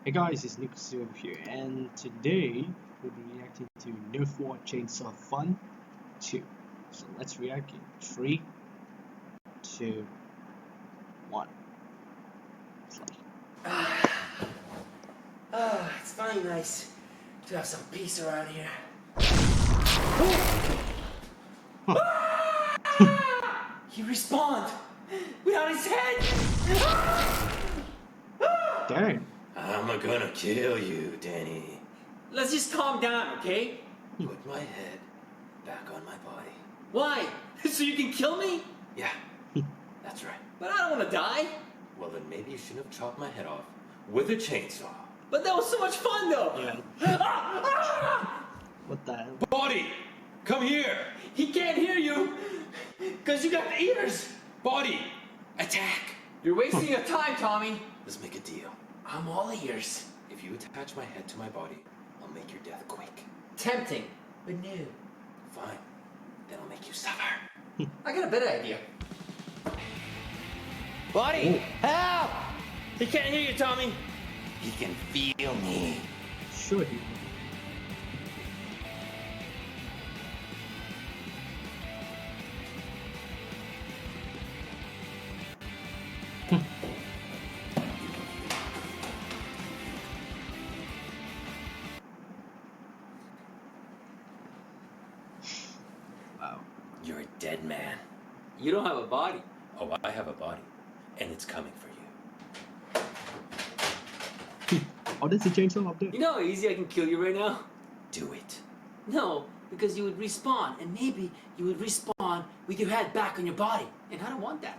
Hey guys, it's Nick Silver here, and today we'll be reacting to Nerf Chainsaw Fun 2. So let's react in 3, 2, 1. It's finally nice to have some peace around here. He respawned without his head. Darn. I'm gonna kill you, Danny. Let's just calm down, okay? Put my head back on my body. Why? So you can kill me? Yeah, that's right. But I don't want to die. Well, then maybe you shouldn't have chopped my head off with a chainsaw. But that was so much fun, though. Yeah. What the hell? Body, come here. He can't hear you because you got the ears. Body, attack. You're wasting your time, Tommy. Let's make a deal. I'm all ears. If you attach my head to my body, I'll make your death quick. Tempting, but no. Fine. Then I'll make you suffer. I got a better idea. Buddy, help! He can't hear you, Tommy. He can feel me. Sure he will. Wow. You're a dead man. You don't have a body. Oh, I have a body, and it's coming for you. Oh, there's a chainsaw up there. You know how easy I can kill you right now? Do it. No, because you would respawn, and maybe you would respawn with your head back on your body, and I don't want that.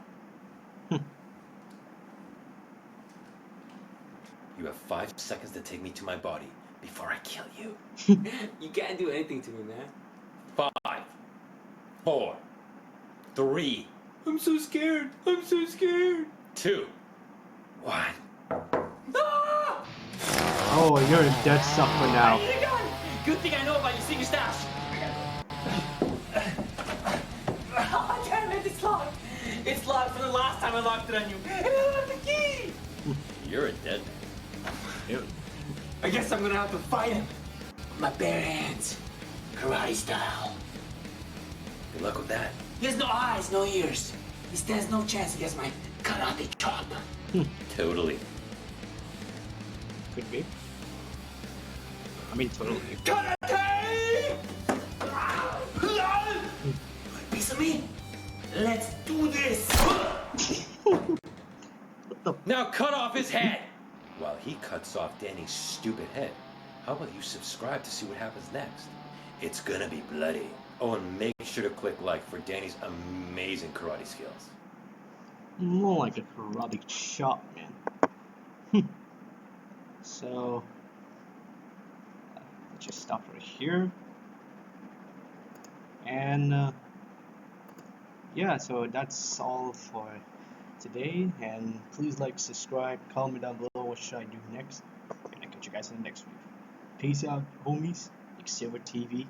You have 5 seconds to take me to my body before I kill you. You can't do anything to me, man. 5, 4, 3, I'm so scared. I'm so scared. 2, 1. Ah! Oh, you're a dead suffer now. I need a gun. Good thing I know about your secret stash. Oh, damn it, it's locked. It's locked from the last time I locked it on you. And I don't have the key. You're a dead man. Ew. I guess I'm gonna have to fight him. With my bare hands. Karate style. Good luck with that. He has no eyes, no ears. He stands no chance against my karate chop. Totally. Could be. I mean, totally. Karate! Piece of me? Let's do this! Now cut off his head! While he cuts off Danny's stupid head, how about you subscribe to see what happens next? It's gonna be bloody. Oh, and make sure to click like for Danny's amazing karate skills. More like a karate chop, man. So, let's just stop right here. And yeah, so that's all for today. And please like, subscribe, comment down below what should I do next. And I'll catch you guys in the next video. Peace out, homies. Silver TV.